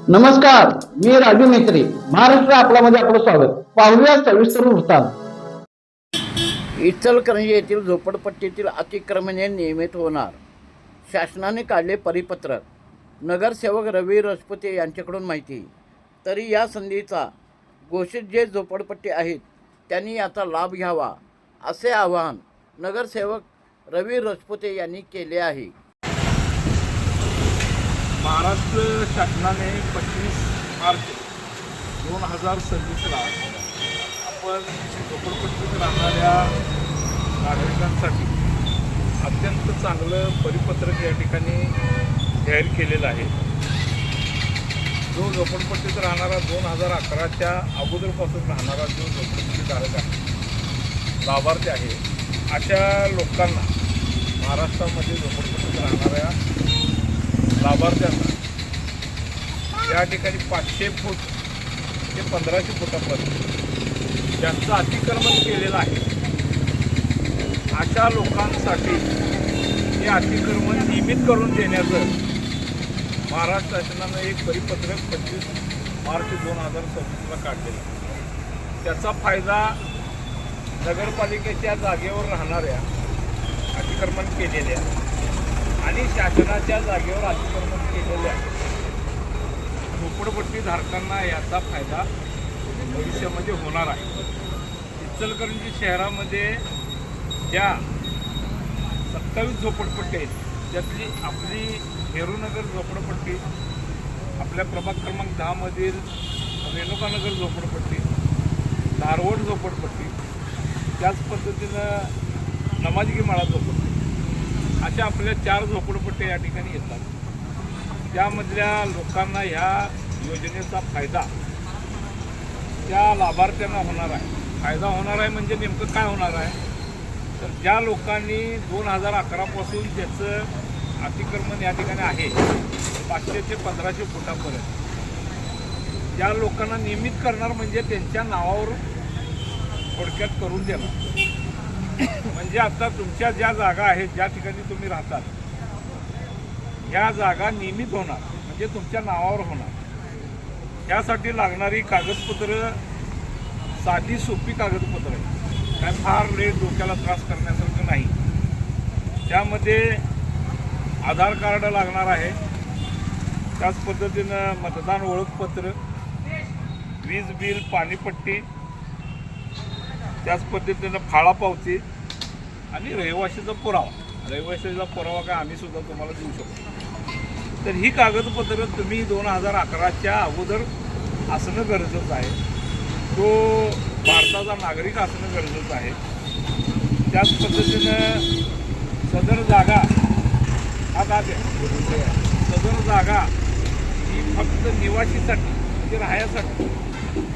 नमस्कार, मी राजू मेत्री. महाराष्ट्र आपल्यामध्ये आपलं स्वागत. पाहूया सविस्तर वृत्तांत. इचलकरंजी येथील झोपडपट्टीतील अतिक्रमणे नियमित होणार, शासनाने काढले परिपत्रक. नगरसेवक रवी रजपुते यांच्याकडून माहिती. तरी या संधीचा घोषित जे झोपडपट्टी आहेत त्यांनी याचा लाभ घ्यावा, असे आवाहन नगरसेवक रवी रजपुते यांनी केले आहे. महाराष्ट्र शासनाने 25 मार्च 2026ला आपण झोपडपट्टीत राहणाऱ्या नागरिकांसाठी अत्यंत चांगलं परिपत्रक या ठिकाणी जाहीर केलेलं आहे. जो झोपडपट्टीत राहणारा 2011च्या अगोदरपासून राहणारा जो झोपडपट्टीधारक आहे, लाभार्थी आहे, अशा लोकांना महाराष्ट्रामध्ये झोपडपट्टीत राहणाऱ्या लाभार्थ्यांना या ठिकाणी 500 फूट ते 1500 फुटापर्यंत ज्यांचं अतिक्रमण केलेलं आहे, अशा लोकांसाठी हे अतिक्रमण नियमित करून देण्याचं महाराष्ट्र शासनानं एक परिपत्रक 25 मार्च 2026ला काढलेलं आहे. त्याचा फायदा नगरपालिकेच्या जागेवर राहणाऱ्या अतिक्रमण केलेल्या आणि शासनाच्या जागेवर अतिक्रमण केलेल्या झोपडपट्टी धारकांना याचा फायदा भविष्यामध्ये होणार आहे. इचलकरंजी शहरामध्ये ज्या 27 झोपडपट्टी आहेत, त्यातली आपली नेहरूनगर झोपडपट्टी, आपल्या प्रभाग क्रमांक 10 मधील रेणुकानगर झोपडपट्टी, धारवड झोपडपट्टी, त्याच पद्धतीनं नमाजगीमाळा झोपडपट्टी, अशा आपल्या 4 झोपडपट्ट्या या ठिकाणी येतात. त्यामधल्या लोकांना ह्या योजनेचा फायदा त्या लाभार्थ्यांना होणार आहे. फायदा होणार आहे म्हणजे नेमकं काय होणार आहे, तर ज्या लोकांनी 2011 पासून त्याचं अतिक्रमण या ठिकाणी आहे 500 ते 1500 फुटापर्यंत, त्या लोकांना नियमित करणार म्हणजे त्यांच्या नावावर थोडक्यात करून देणार. म्हणजे आता तुमच्या ज्या जागा आहेत, ज्या ठिकाणी तुम्ही राहतात, ह्या जागा नियमित होणार म्हणजे तुमच्या नावावर होणार. त्यासाठी लागणारी कागदपत्र साधी सोपी कागदपत्र आहे, काय फार लेट डोक्याला त्रास करण्यासारखं नाही. त्यामध्ये आधार कार्ड लागणार आहे, त्याच पद्धतीनं मतदान ओळखपत्र, वीज बिल, पाणीपट्टी, त्याच पद्धतीनं फाळा पावती आणि रहिवाशीचा पुरावा. रहिवाशीचा पुरावा काय आम्ही सुद्धा तुम्हाला देऊ शकतो. तर ही कागदपत्र तुम्ही 2011च्या अगोदर असणं गरजेचं आहे. तो भारताचा नागरिक असणं गरजेचं आहे. त्याच पद्धतीनं सदर जागा सदर जागा ही फक्त निवासीसाठी म्हणजे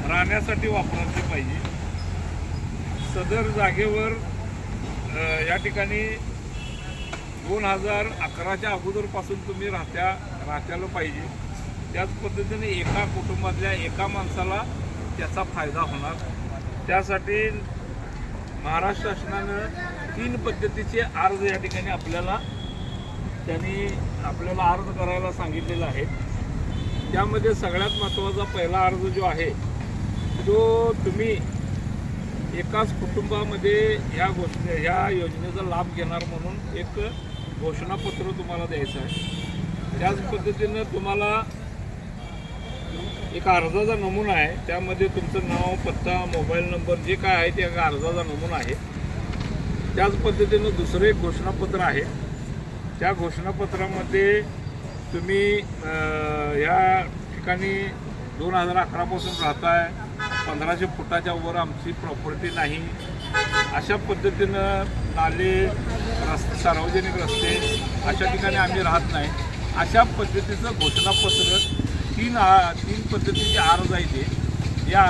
राहण्यासाठी वापरली पाहिजे. सदर जागेवर या ठिकाणी 2011च्या अगोदरपासून तुम्ही राहत्याला पाहिजे. त्याच पद्धतीने एका कुटुंबातल्या एका माणसाला त्याचा फायदा होणार. त्यासाठी महाराष्ट्र शासनानं 3 पद्धतीचे अर्ज या ठिकाणी आपल्याला अर्ज करायला सांगितलेला आहे. त्यामध्ये सगळ्यात महत्त्वाचा पहिला अर्ज जो आहे तो तुम्ही एकाच कुटुंबामध्ये ह्या योजनेचा लाभ घेणार म्हणून एक घोषणापत्र तुम्हाला द्यायचं आहे. त्याच पद्धतीनं तुम्हाला एक अर्जाचा नमुना आहे, त्यामध्ये तुमचं नाव, पत्ता, मोबाईल नंबर जे काय आहे ते अर्जाचा नमुना आहे. त्याच पद्धतीनं दुसरं एक घोषणापत्र आहे. त्या घोषणापत्रामध्ये तुम्ही ह्या ठिकाणी 2011 पासून राहताय, 1500 फुटाच्या वर आमची प्रॉपर्टी नाही, अशा पद्धतीनं नाले, सार्वजनिक रस्ते अशा ठिकाणी आम्ही राहत नाही, अशा पद्धतीचं घोषणापत्र 3 पद्धतीचे अर्ज आहे ते. या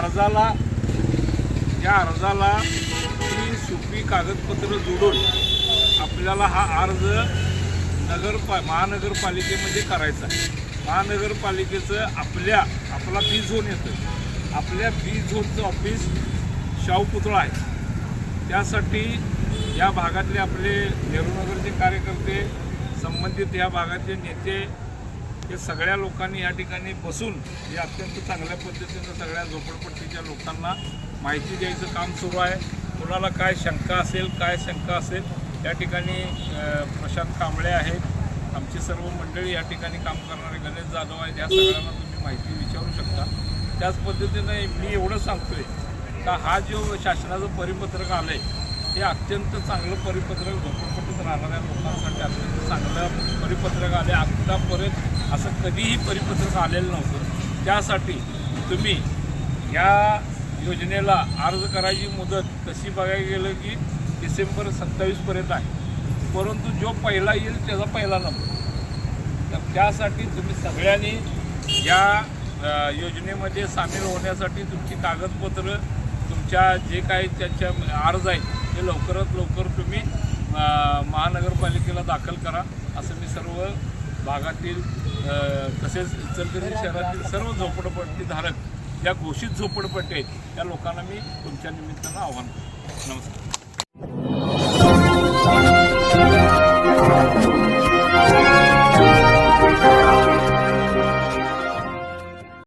अर्जाला ही सोपी कागदपत्र जोडून आपल्याला हा अर्ज महानगरपालिकेमध्ये करायचा आहे. महानगरपालिकेचं आपला बी झोन येतं. आपल्या बी झोनचं ऑफिस शाहू पुतळा आहे. त्यासाठी या भागातले आपले नेहरूनगरचे कार्यकर्ते, संबंधित या भागाचे नेते हे सगळ्या लोकांनी या ठिकाणी बसून हे अत्यंत चांगल्या पद्धतीनं सगळ्या झोपडपट्टीच्या लोकांना माहिती द्यायचं काम सुरू आहे. कोणाला काय शंका असेल या ठिकाणी प्रशांत कांबळे आहेत, आमची सर्व मंडळी या ठिकाणी काम करणारे गणेश जाधव आहेत, या सगळ्यांना तुम्ही माहिती विचारू शकता. त्याच पद्धतीने मी एवढं सांगतोय का हा जो शासनाचं परिपत्रक आलं आहे हे अत्यंत चांगलं परिपत्रक झोपडपट्टीत राहणाऱ्या लोकांसाठी अत्यंत चांगलं परिपत्रक आले. आत्तापर्यंत असं कधीही परिपत्रक आलेलं नव्हतं. त्यासाठी तुम्ही या योजनेला अर्ज करायची मुदत तशी बघायला गेलं की डिसेंबर 27पर्यंत आहे, परंतु जो पहिला येईल त्याचा पहिला नंबर. तर त्यासाठी तुम्ही सगळ्यांनी या योजनेमध्ये सामील होण्यासाठी तुमची कागदपत्र, तुमच्या जे काही त्यांच्या अर्ज आहेत ते लवकरात लवकर तुम्ही महानगरपालिकेला दाखल करा, असं मी सर्व भागातील तसेच इचलकरंजी शहरातील सर्व झोपडपट्टीधारक ज्या घोषित झोपडपट्टी आहेत त्या लोकांना मी तुमच्या निमित्तानं आवाहन करतो. नमस्कार.